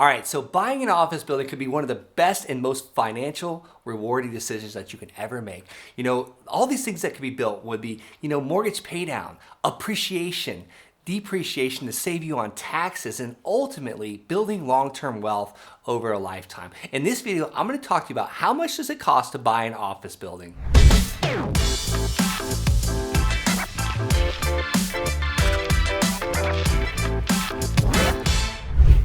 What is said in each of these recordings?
All right, so buying an office building could be one of the best and most financial rewarding decisions that you can ever make. All these things that could be built would be, mortgage paydown, appreciation, depreciation to save you on taxes, and ultimately building long-term wealth over a lifetime. In this video, I'm going to talk to you about how much does it cost to buy an office building.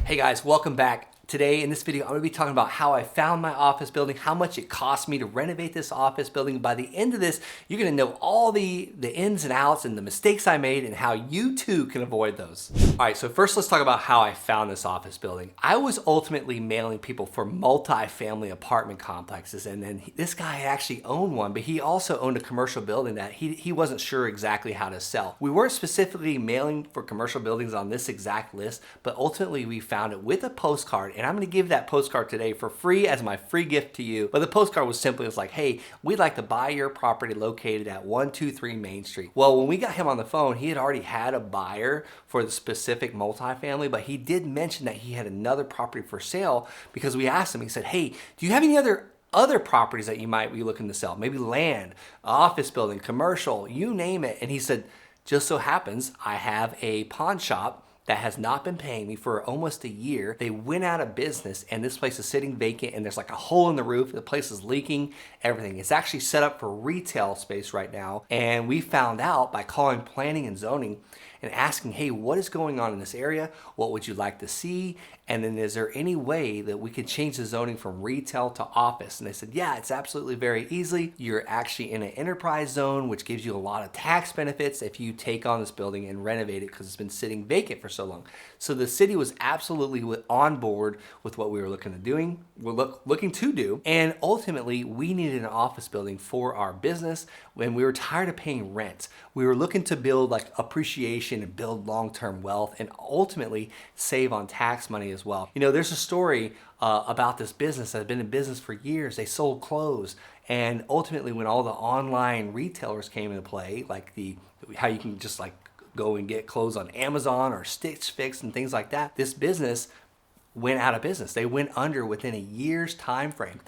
Hey guys, welcome back. Today in this video, I'm going to be talking about how I found my office building, how much it cost me to renovate this office building. By the end of this, you're going to know all the ins and outs and the mistakes I made and how you too can avoid those. All right, so first let's talk about how I found this office building. I was ultimately mailing people for multi-family apartment complexes, and then this guy actually owned one, but he also owned a commercial building that he wasn't sure exactly how to sell. We weren't specifically mailing for commercial buildings on this exact list, but ultimately we found it with a postcard. And I'm going to give that postcard today for free as my free gift to you. But the postcard was simply, like, hey, we'd like to buy your property located at 123 Main Street. Well, when we got him on the phone, he had already had a buyer for the specific multifamily, but he did mention that he had another property for sale because we asked him, he said, hey, do you have any other properties that you might be looking to sell? Maybe land, office building, commercial, you name it. And he said, just so happens I have a pawn shop that has not been paying me for almost a year. They went out of business and this place is sitting vacant and there's like a hole in the roof. The place is leaking, everything. It's actually set up for retail space right now. And we found out by calling planning and zoning and asking, hey, what is going on in this area? What would you like to see? And then is there any way that we could change the zoning from retail to office? And they said, yeah, it's absolutely very easily. You're actually in an enterprise zone, which gives you a lot of tax benefits if you take on this building and renovate it because it's been sitting vacant for so long. So the city was absolutely on board with what we were looking to do. And ultimately, we needed an office building for our business when we were tired of paying rent. We were looking to build like appreciation and build long-term wealth and ultimately save on tax money as well. There's a story about this business that had been in business for years. They sold clothes, and ultimately when all the online retailers came into play, like how you can just like go and get clothes on Amazon or Stitch Fix and things like that, this business went out of business. They went under within a year's time frame.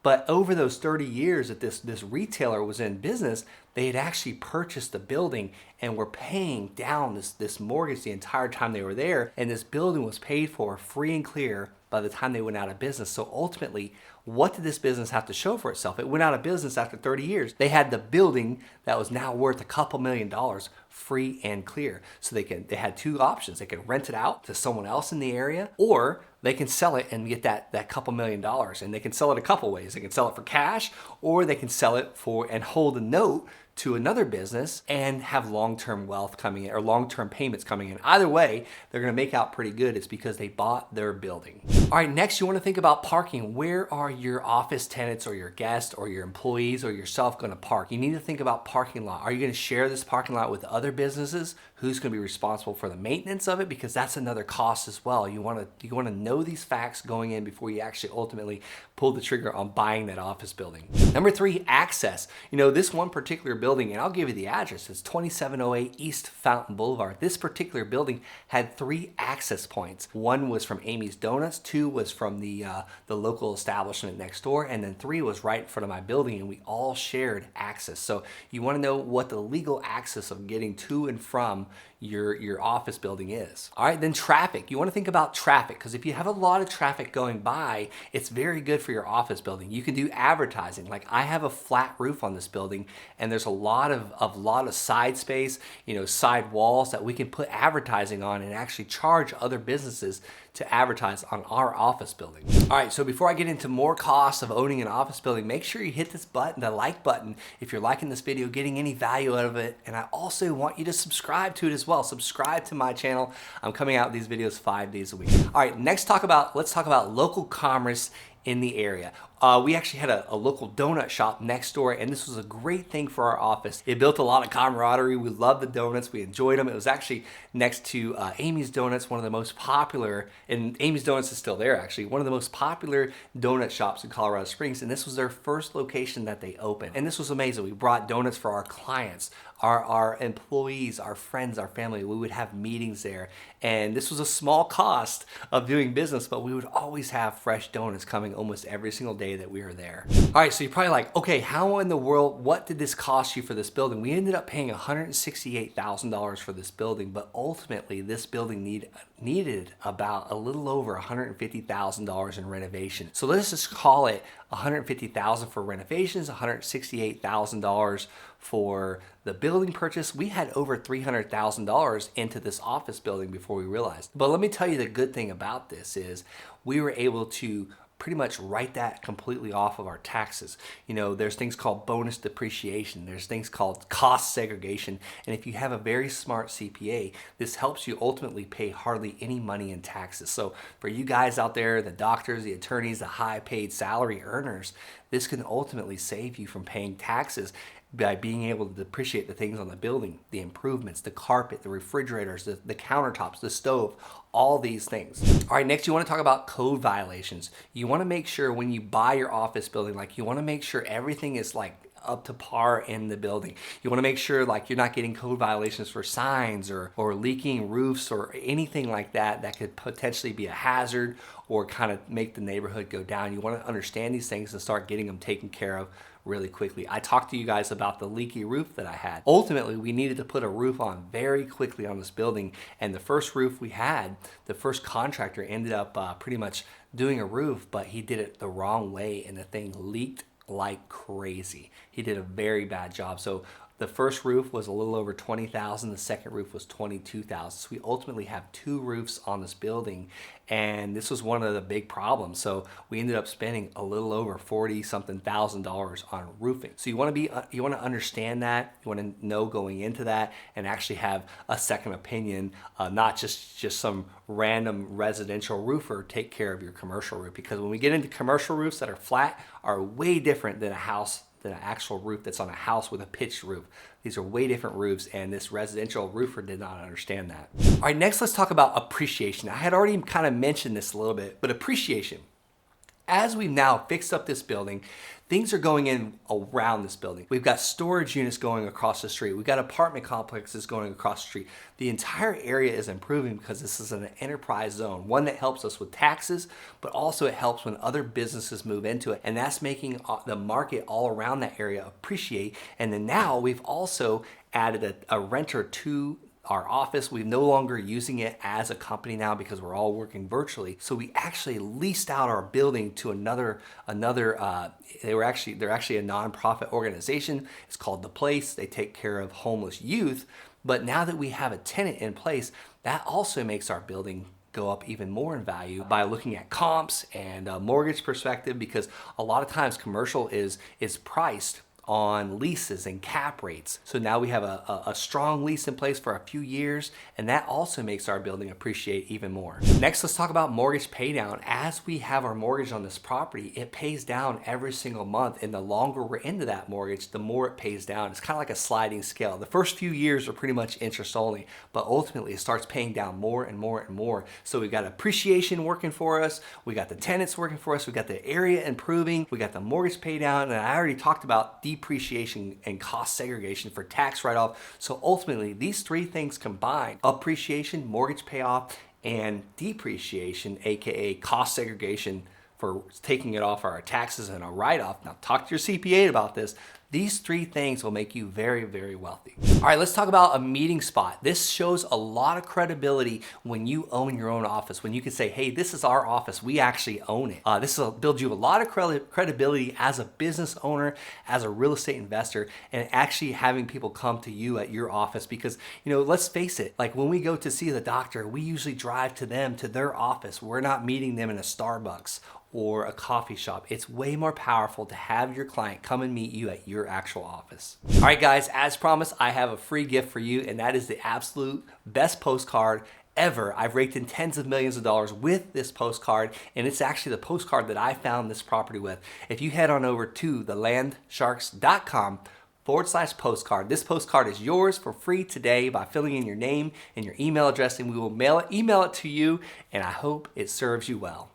But over those 30 years that this retailer was in business, they had actually purchased the building and were paying down this mortgage the entire time they were there. And this building was paid for free and clear by the time they went out of business. So ultimately, what did this business have to show for itself? It went out of business after 30 years. They had the building that was now worth a couple $1 million free and clear. So they had two options. They could rent it out to someone else in the area, or they can sell it and get that couple $1 million. And they can sell it a couple ways. They can sell it for cash, or they can sell it for and hold a note to another business and have long-term wealth coming in or long-term payments coming in. Either way, they're going to make out pretty good. It's because they bought their building. All right, next you want to think about parking. Where are your office tenants or your guests or your employees or yourself going to park? You need to think about parking lot. Are you going to share this parking lot with other businesses? Who's going to be responsible for the maintenance of it? Because that's another cost as well. You want to know these facts going in before you actually ultimately pull the trigger on buying that office building. Number 3, access. This one particular building, and I'll give you the address, it's 2708 East Fountain Boulevard. This particular building had 3 access points. 1 was from Amy's Donuts, 2 was from the local establishment next door, and then 3 was right in front of my building, and we all shared access. So you want to know what the legal access of getting to and from your office building is. All right, then traffic. You want to think about traffic, because if you have a lot of traffic going by, it's very good for your office building. You can do advertising. Like I have a flat roof on this building, and there's a lot of side space, side walls that we can put advertising on and actually charge other businesses to advertise on our office building. All right, so before I get into more costs of owning an office building, make sure you hit this button, the like button, if you're liking this video, getting any value out of it. And I also want you to subscribe to it as well. Subscribe to my channel. I'm coming out with these videos 5 days a week. All right, let's talk about local commerce in the area. We actually had a local donut shop next door, and this was a great thing for our office. It built a lot of camaraderie. We loved the donuts. We enjoyed them. It was actually next to Amy's Donuts, one of the most popular, and Amy's Donuts is still there actually, one of the most popular donut shops in Colorado Springs, and this was their first location that they opened. And this was amazing. We brought donuts for our clients, our employees, our friends, our family. We would have meetings there. And this was a small cost of doing business, but we would always have fresh donuts coming almost every single day that we were there. All right, so you're probably like, okay, how in the world, what did this cost you for this building? We ended up paying $168,000 for this building, but ultimately this building needed about a little over $150,000 in renovation. So let's just call it $150,000 for renovations, $168,000 for the building purchase. We had over $300,000 into this office building before we realized. But let me tell you, the good thing about this is we were able to pretty much write that completely off of our taxes. You know, there's things called bonus depreciation. There's things called cost segregation. And if you have a very smart CPA, this helps you ultimately pay hardly any money in taxes. So for you guys out there, the doctors, the attorneys, the high paid salary earners, this can ultimately save you from paying taxes by being able to depreciate the things on the building, the improvements, the carpet, the refrigerators, the countertops, the stove, all these things. All right, next you want to talk about code violations. You want to make sure when you buy your office building, like you want to make sure everything is like up to par in the building. You want to make sure like you're not getting code violations for signs or leaking roofs or anything like that that could potentially be a hazard or kind of make the neighborhood go down. You want to understand these things and start getting them taken care of really quickly. I talked to you guys about the leaky roof that I had. Ultimately, we needed to put a roof on very quickly on this building, and the first roof we had, the first contractor ended up pretty much doing a roof, but he did it the wrong way and the thing leaked like crazy. He did a very bad job. So the first roof was a little over $20,000. The second roof was $22,000. So we ultimately have two roofs on this building, and this was one of the big problems. So we ended up spending a little over $40-something thousand on roofing. So you want to understand that. You want to know going into that, and actually have a second opinion, not just some random residential roofer take care of your commercial roof. Because when we get into commercial roofs that are flat, are way different than an actual roof that's on a house with a pitched roof. These are way different roofs, and this residential roofer did not understand that. All right, next let's talk about appreciation. I had already kind of mentioned this a little bit, but appreciation. As we've now fixed up this building, things are going in around this building. We've got storage units going across the street. We've got apartment complexes going across the street. The entire area is improving because this is an enterprise zone, one that helps us with taxes, but also it helps when other businesses move into it. And that's making the market all around that area appreciate. And then now we've also added a renter to our office. We're no longer using it as a company now because we're all working virtually. So we actually leased out our building to they're actually a nonprofit organization. It's called The Place. They take care of homeless youth. But now that we have a tenant in place, that also makes our building go up even more in value by looking at comps and a mortgage perspective, because a lot of times commercial is priced on leases and cap rates. So now we have a strong lease in place for a few years, and that also makes our building appreciate even more. Next, let's talk about mortgage pay down. As we have our mortgage on this property, it pays down every single month, and the longer we're into that mortgage, the more it pays down. It's kind of like a sliding scale. The first few years are pretty much interest only, but ultimately it starts paying down more and more and more. So we've got appreciation working for us, we got the tenants working for us, we got the area improving, we got the mortgage pay down, and I already talked about depreciation and cost segregation for tax write-off. So ultimately, these three things combined, appreciation, mortgage payoff, and depreciation, aka cost segregation for taking it off our taxes and a write-off. Now talk to your CPA about this. These three things will make you very, very wealthy. All right, let's talk about a meeting spot. This shows a lot of credibility when you own your own office, when you can say, hey, this is our office, we actually own it. This will build you a lot of credibility as a business owner, as a real estate investor, and actually having people come to you at your office. Because, you know, let's face it, like when we go to see the doctor, we usually drive to them, to their office. We're not meeting them in a Starbucks or a coffee shop. It's way more powerful to have your client come and meet you at your actual office. All right, guys, as promised, I have a free gift for you, and that is the absolute best postcard ever. I've raked in tens of millions of dollars with this postcard, and it's actually the postcard that I found this property with. If you head on over to thelandsharks.com/postcard. This postcard is yours for free today by filling in your name and your email address, and we will email it to you, and I hope it serves you well.